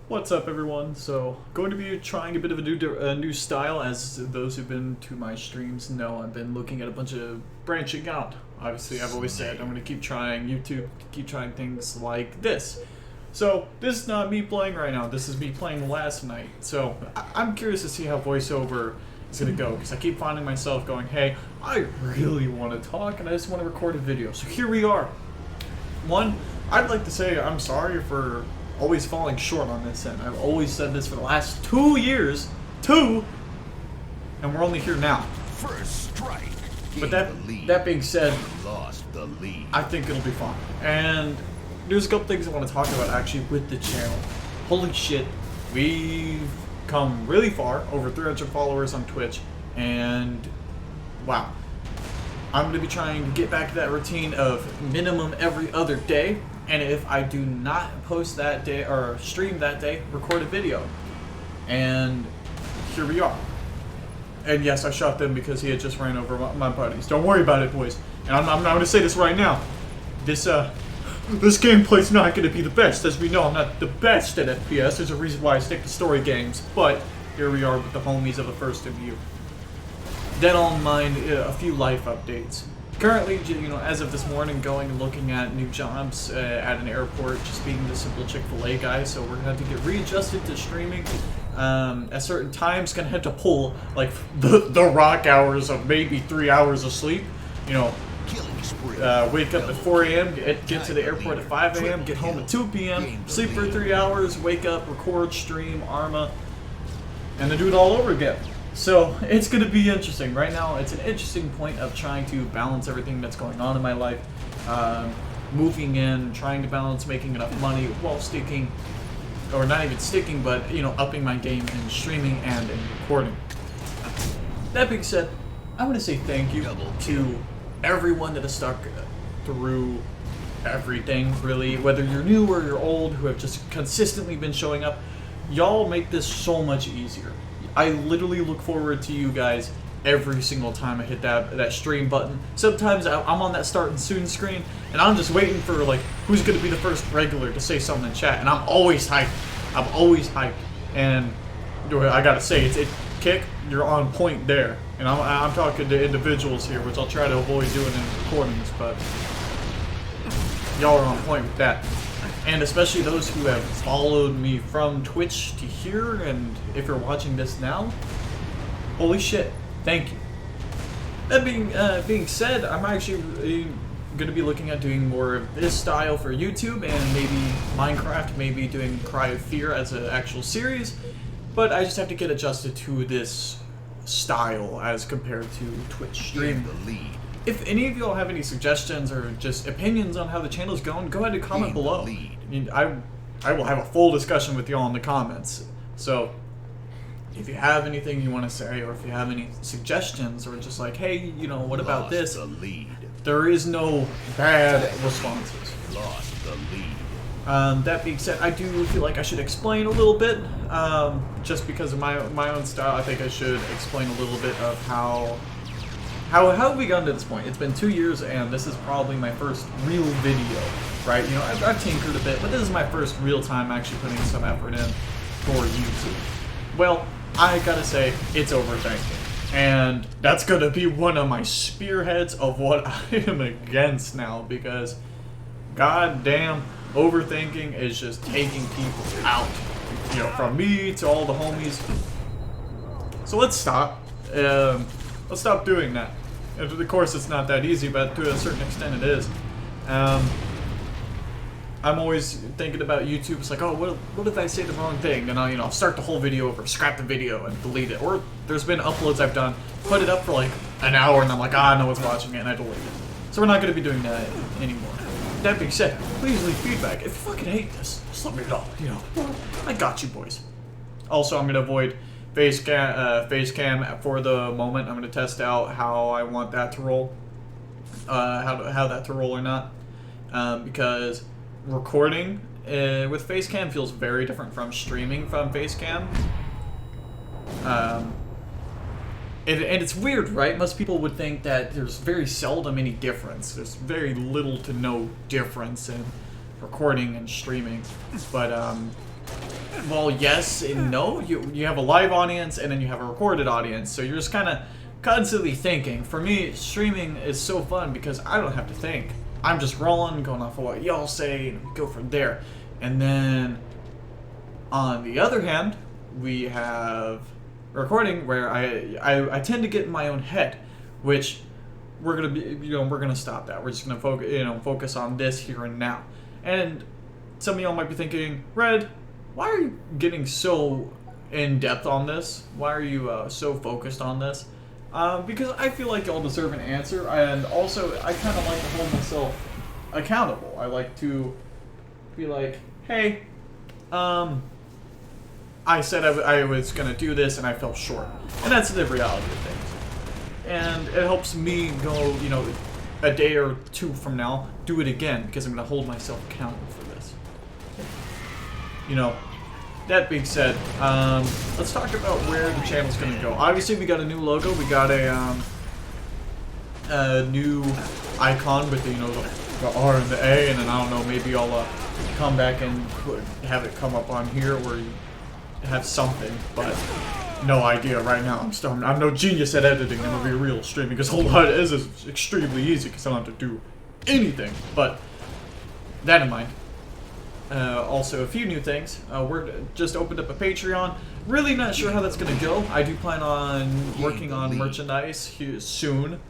What's up, everyone? So, going to be trying a bit of a new style. As those who've been to my streams know, I've been looking at a bunch of branching out. Obviously, I've always said I'm going to keep trying YouTube, keep trying things like this. So, this is not me playing right now. This is me playing last night. So, I'm curious to see how voiceover is going to go, because I keep finding myself going, hey, I really want to talk, and I just want to record a video. So, here we are. One, I'd like to say I'm sorry for always falling short on this end. I've always said this for the last 2 years. And we're only here now. First strike. But that being said, Lost the lead. I think it'll be fun. And there's a couple things I want to talk about actually with the channel. Holy shit, we've come really far, over 300 followers on Twitch, and wow. I'm going to be trying to get back to that routine of minimum every other day. And if I do not post that day or stream that day, record a video. And here we are. And yes, I shot them because he had just ran over my buddies. Don't worry about it, boys. And I'm not going to say this right now. This gameplay's not going to be the best. As we know, I'm not the best at FPS. There's a reason why I stick to story games. But here we are with the homies of the first of you. Then I'll mind a few life updates. Currently, as of this morning, going and looking at new jobs at an airport, just being the simple Chick-fil-A guy, so we're going to have to get readjusted to streaming. At certain times, going to have to pull, like, the rock hours of maybe 3 hours of sleep. Wake up at 4 a.m., get to the airport at 5 a.m., get home at 2 p.m., sleep for 3 hours, wake up, record, stream, Arma, and then do it all over again. So, it's going to be interesting. Right now, it's an interesting point of trying to balance everything that's going on in my life. Moving in, trying to balance making enough money while sticking, or not even sticking, but, upping my game in streaming and in recording. That being said, I want to say thank you to everyone that has stuck through everything, really. Whether you're new or you're old, who have just consistently been showing up. Y'all make this so much easier. I literally look forward to you guys every single time I hit that stream button. Sometimes I'm on that starting soon screen, and I'm just waiting for, like, who's going to be the first regular to say something in chat, and I'm always hyped. And I gotta say, it's Kick, you're on point there. And I'm talking to individuals here, which I'll try to avoid doing in recordings, but y'all are on point with that. And especially those who have followed me from Twitch to here, and if you're watching this now, holy shit, thank you. That being said, I'm actually going to be looking at doing more of this style for YouTube, and maybe Minecraft, maybe doing Cry of Fear as an actual series, but I just have to get adjusted to this style as compared to Twitch stream. If any of y'all have any suggestions or just opinions on how the channel's going, go ahead and comment below. I mean, I will have a full discussion with y'all in the comments. So, if you have anything you want to say, or if you have any suggestions, or just like, hey, what about this? There is no bad responses. That being said, I do feel like I should explain a little bit, just because of my own style. I think I should explain a little bit of how have we gotten to this point? It's been 2 years, and this is probably my first real video, right? I've tinkered a bit, but this is my first real time actually putting some effort in for YouTube. Well, I gotta say, it's overthinking. And that's gonna be one of my spearheads of what I am against now, because goddamn, overthinking is just taking people out. From me to all the homies. So let's stop. Let's stop doing that. Of course, it's not that easy, but to a certain extent it is. I'm always thinking about YouTube. It's like, oh, what if I say the wrong thing? And I'll start the whole video over, scrap the video, and delete it. Or there's been uploads I've done, put it up for like an hour, and I'm like, no one's watching it, and I delete it. So we're not going to be doing that anymore. That being said, please leave feedback. If you fucking hate this, just let me know. I got you, boys. Also, I'm going to avoid face cam for the moment. I'm going to test out how I want that to roll, how that to roll or not, because recording with face cam feels very different from streaming from face cam. And it's weird, right? Most people would think that there's very seldom any difference. There's very little to no difference in recording and streaming. But well, yes and no. You have a live audience and then you have a recorded audience, so you're just kind of constantly thinking. For me, streaming is so fun because I don't have to think. I'm just rolling, going off of what y'all say, and go from there. And then, on the other hand, we have recording where I tend to get in my own head, which we're gonna stop that. We're just gonna focus on this here and now. And some of y'all might be thinking, Red, why are you getting so in depth on this? Why are you so focused on this? Because I feel like y'all deserve an answer, and also I kind of like to hold myself accountable. I like to be like, hey, I said I was gonna do this and I fell short, and that's the reality of things. And it helps me go, a day or two from now, do it again because I'm gonna hold myself accountable for this. That being said, let's talk about where the channel's gonna go. Obviously, we got a new logo. We got a new icon with the R and the A, and then I don't know, maybe I'll come back and have it come up on here where you have something, but no idea right now. I'm no genius at editing. I'm gonna be real streaming because a lot of it is extremely easy because I don't have to do anything. But that in mind. Also, a few new things. We're just opened up a Patreon. Really not sure how that's going to go. I do plan on working on merchandise here soon.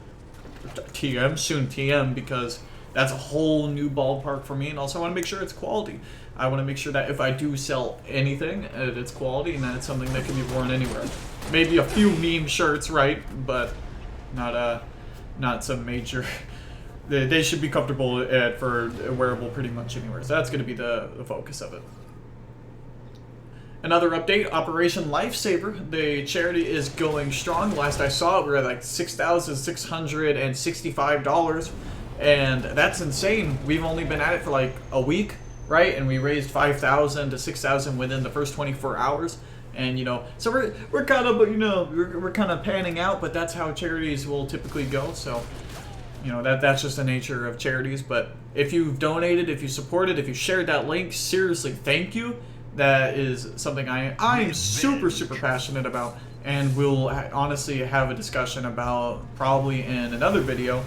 TM, because that's a whole new ballpark for me. And also I want to make sure it's quality. I want to make sure that if I do sell anything, it's quality and that it's something that can be worn anywhere. Maybe a few meme shirts, right? But not some major... They should be comfortable for wearable pretty much anywhere. So that's going to be the focus of it. Another update, Operation Lifesaver. The charity is going strong. Last I saw it, we were at like $6,665. And that's insane. We've only been at it for like a week, right? And we raised $5,000 to $6,000 within the first 24 hours. And so we're kind of we're kind of panning out, but that's how charities will typically go. So that's just the nature of charities. But if you've donated, if you supported, if you shared that link, seriously, thank you. That is something I'm super passionate about, and we'll honestly have a discussion about probably in another video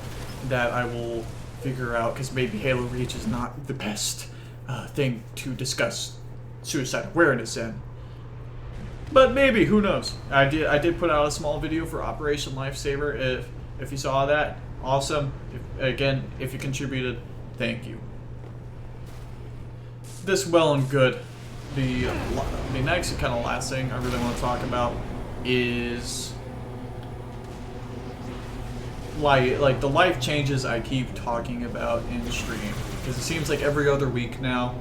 that I will figure out, because maybe Halo Reach is not the best thing to discuss suicide awareness in. But maybe, who knows? I did put out a small video for Operation Lifesaver. If you saw that, awesome. If you contributed, thank you. This well and good. The next kind of last thing I really want to talk about is like the life changes I keep talking about in stream, because it seems like every other week now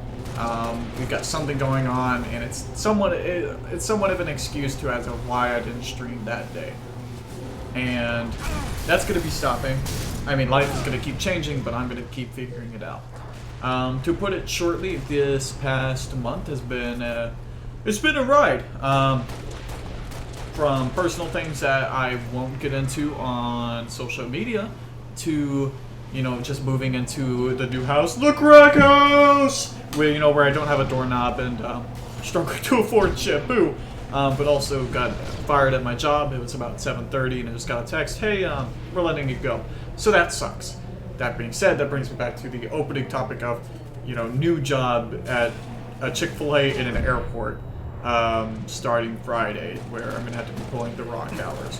we've got something going on, and it's somewhat of an excuse to as to why I didn't stream that day, and that's going to be stopping. I mean, life is going to keep changing, but I'm going to keep figuring it out. To put it shortly, this past month has been it's been a ride. From personal things that I won't get into on social media to just moving into the new house, the crack house, where I don't have a doorknob and struggling to afford shampoo. But also got fired at my job. It was about 7:30, and I just got a text, hey, we're letting you go. So that sucks. That being said, that brings me back to the opening topic of, new job at a Chick-fil-A in an airport, starting Friday, where I'm gonna have to be pulling the rock hours.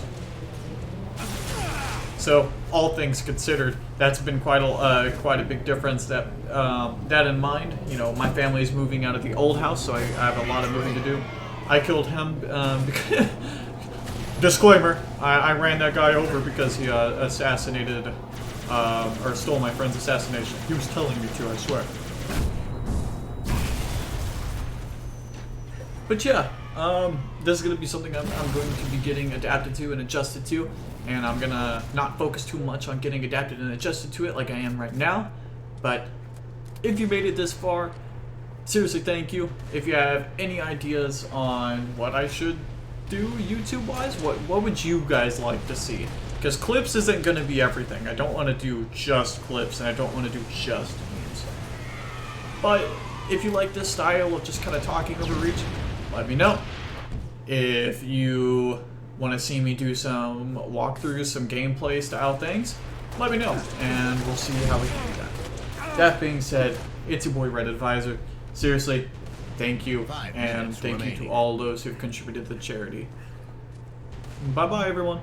So, all things considered, that's been quite a big difference. That in mind, my family's moving out of the old house, so I have a lot of moving to do. I killed him. Disclaimer: I ran that guy over because he assassinated. Or stole my friend's assassination. He was telling me to, I swear. But yeah, this is going to be something I'm going to be getting adapted to and adjusted to, and I'm going to not focus too much on getting adapted and adjusted to it like I am right now. But if you made it this far, seriously, thank you. If you have any ideas on what I should do YouTube-wise, what would you guys like to see? Because clips isn't going to be everything. I don't want to do just clips, and I don't want to do just memes. But If you like this style of just kind of talking over Reach, let me know. If you want to see me do some walkthroughs, some gameplay style things, let me know, and we'll see how we can do that. That being said, it's your boy Red Advisor. Seriously, thank you, and thank you to all those who've contributed to the charity. Bye-bye, everyone.